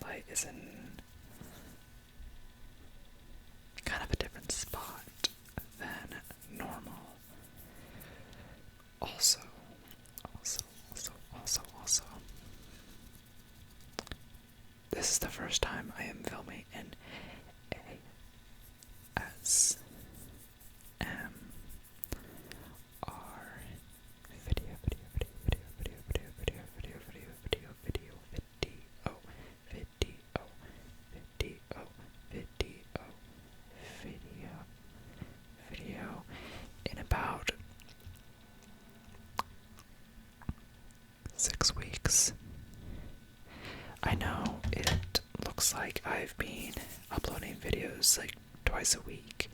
light is in kind of a different spot than normal. Also, this is the first time I am filming in ASMR video. In about 6 weeks. I know it looks like I've been uploading videos like twice a week,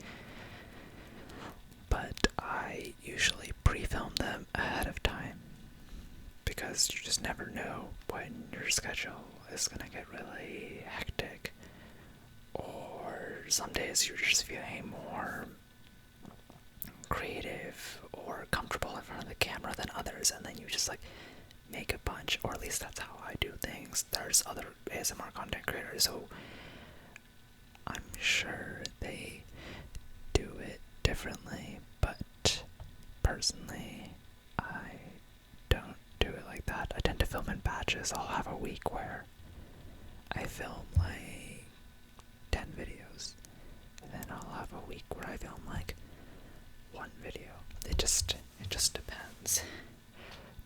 but I usually pre-film them ahead of time because you just never know when your schedule is gonna get really hectic, or some days you're just feeling more creative or comfortable in front of the camera than others, and then you just like make a bunch, or at least that's how I do things. There's other ASMR content creators, so I'm sure they do it differently, but personally, I don't do it like that. I tend to film in batches. I'll have a week where I film like 10 videos, and then I'll have a week where I film like 1 video. It just depends.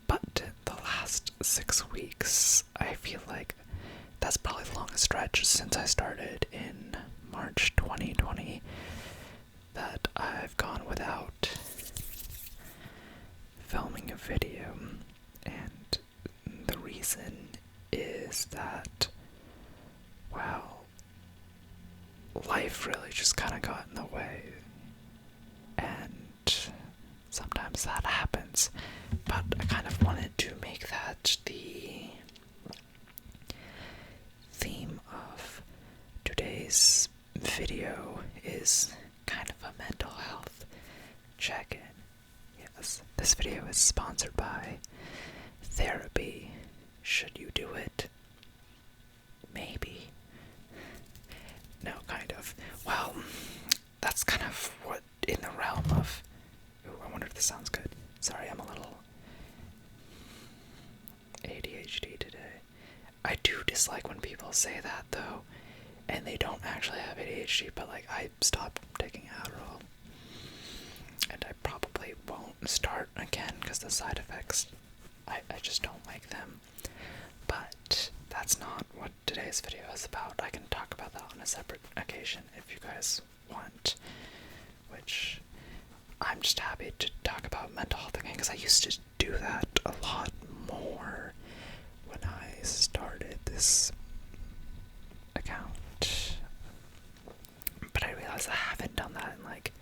But the last 6 weeks, I feel like that's probably the longest stretch since I started in March 2020 that I've gone without filming a video. And the reason is that, well, life really just kind of got in the way. And sometimes that happens. But I kind of wanted to make that the theme of today's video, is kind of a mental health check-in. Yes, this video is sponsored by therapy. Should you do it? Maybe. No, kind of. Well, that's kind of what in the realm of... Ooh, I wonder if this sounds good. Sorry, I'm a little ADHD today. I do dislike when people say that, though, and they don't actually have ADHD, but like, I stopped taking Adderall, and I probably won't start again because the side effects, I just don't like them. But that's not what today's video is about. I can talk about that on a separate occasion if you guys want, which I'm just happy to talk about mental health again, because I used to do that a lot more when I started this account. But I realized I haven't done that in like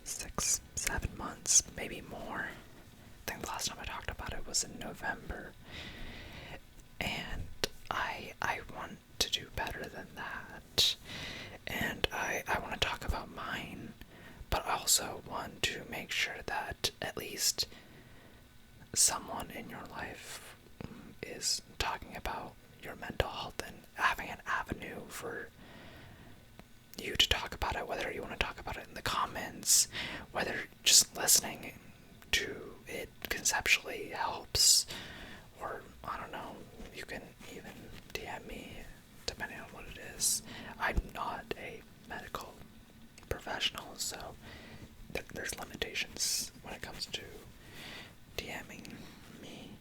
6, 7 months, maybe more. I think the last time I talked about it was in November. And I want to do better than that. And I want to talk about mine, but I also want to make sure that at least someone in your life is talking about your mental health and having an avenue for you to talk about it, whether you want to talk about it in the comments, whether just listening to it conceptually helps, or I don't know, you can even DM me depending on what it is. I'm not a medical professional, so there's limitations when it comes to DMing me.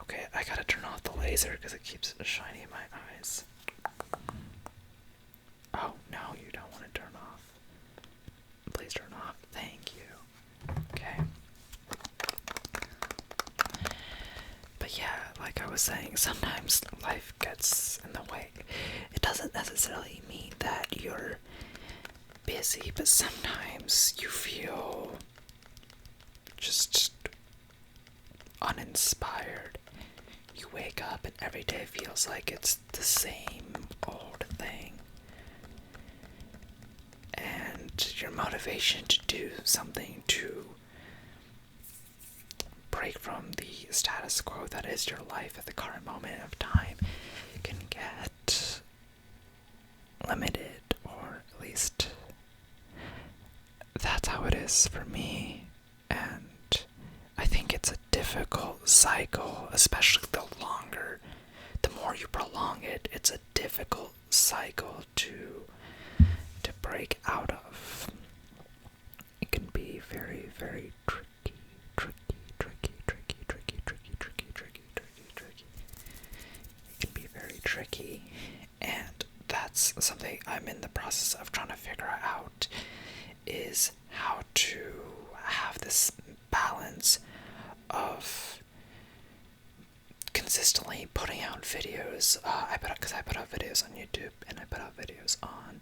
Okay, I gotta turn off the laser because it keeps shining in my eyes. Oh, no, you don't want to turn off. Please turn off. Thank you. Okay. But yeah, like I was saying, sometimes life gets in the way. It doesn't necessarily mean that you're busy, but sometimes you feel just uninspired. You wake up and every day feels like it's the same old thing. And your motivation to do something to break from the status quo that is your life at the current moment of time can get limited, or at least that's how it is for me. And I think it's a difficult cycle, especially the more you prolong it, it's a difficult cycle to break out of. It can be very, very tricky. It can be very tricky, and that's something I'm in the process of trying to figure out, is how to have this balance of consistently putting out videos. Because I put out videos on YouTube and I put out videos on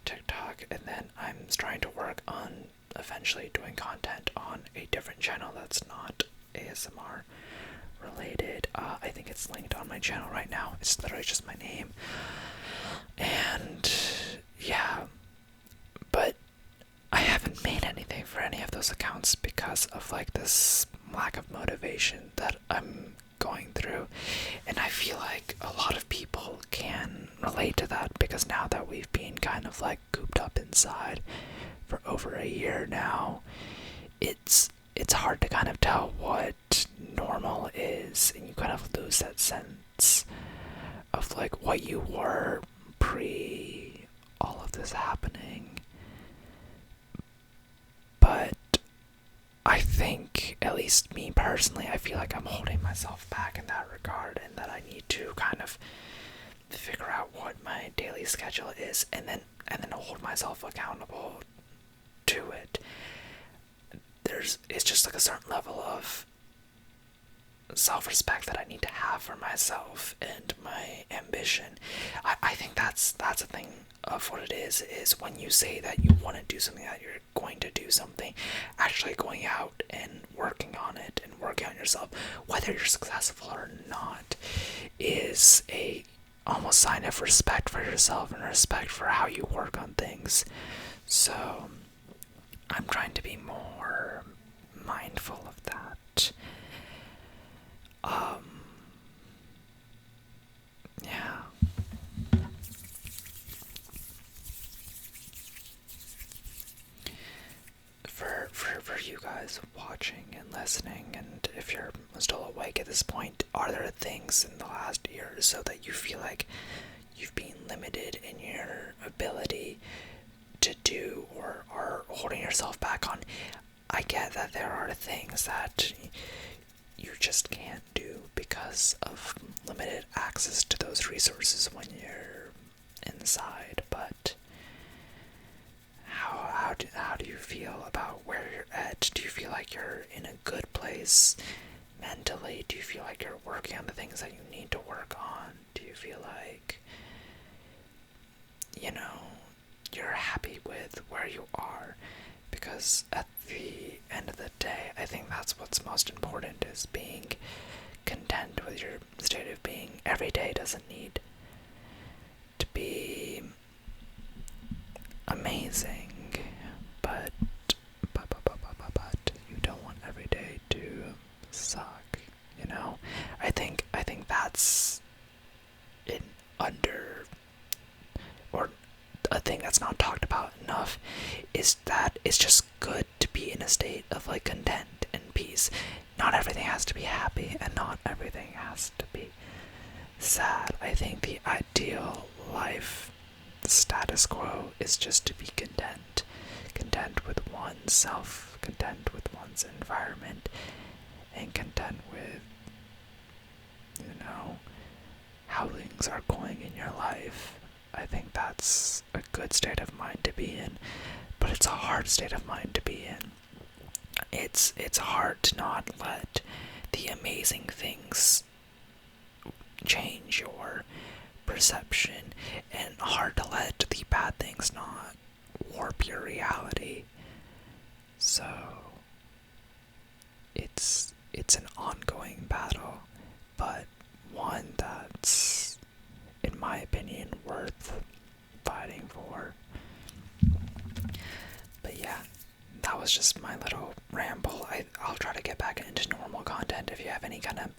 TikTok, and then I'm trying to work on eventually doing content on a different channel that's not ASMR related. I think it's linked on my channel right now. It's literally just my name. And yeah, but I haven't made anything for any of those accounts because of like this lack of motivation that I'm going through, and I feel like a lot of people can relate to that, because now that we've been kind of like cooped up inside for over a year now, it's hard to kind of tell what normal is, and you kind of lose that sense of like what you were pre all of this happening. But I think, at least me personally, I feel like I'm holding myself back in that regard, and that I need to kind of figure out what my daily schedule is, and then hold myself accountable to it. It's just like a certain level of self-respect that I need to have for myself and my ambition. I think that's a thing of what it is when you say that you want to do something, that you're going to do something, actually going out and working on it and working on yourself, whether you're successful or not, is a almost sign of respect for yourself and respect for how you work on things. So I'm trying to be more mindful of that. Yeah. For you guys watching and listening, and if you're still awake at this point, are there things in the last year or so that you feel like you've been limited in your ability to do, or are holding yourself back on? I get that there are things that you just can't do because of limited access to those resources when you're inside, but how do you feel about where you're at? Do you feel like you're in a good place mentally? Do you feel like you're working on the things that you need to work on? Do you feel like, you're happy with where you are? Because at the end of the day, I think that's what's most important, is being content with your state of being. Every day doesn't need to be amazing, but you don't want every day to suck, I think that's or a thing that's not talked about enough, is that it's just good to be in a state of like content and peace. Not everything has to be happy, and not everything has to be sad. I think the ideal life status quo is just to be content with oneself, content with one's environment, and content with how things are going in your life. I think that's a good state of mind to be in, but it's a hard state of mind to be in. It's hard to not let the amazing things change your perception, and hard to let the bad things not warp your reality. So it's an ongoing battle, but one that's, in my opinion, worth fighting for. But yeah, that was just my little ramble. I'll try to get back into normal content. If you have any kind of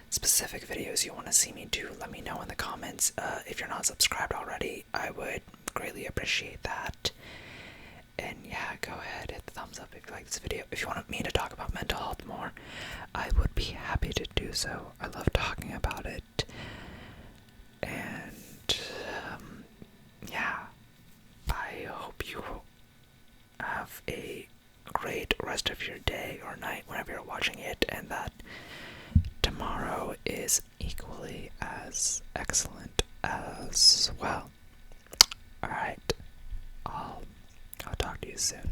specific videos you want to see me do, let me know in the comments. If you're not subscribed already, I would greatly appreciate that. And yeah, go ahead, hit the thumbs up if you like this video. If you want me to talk about mental health more, I would be happy to do so. I love talking about it. And yeah, I hope you have a great rest of your day or night whenever you're watching it, and that tomorrow is equally as excellent as well. Alright, I'll talk to you soon.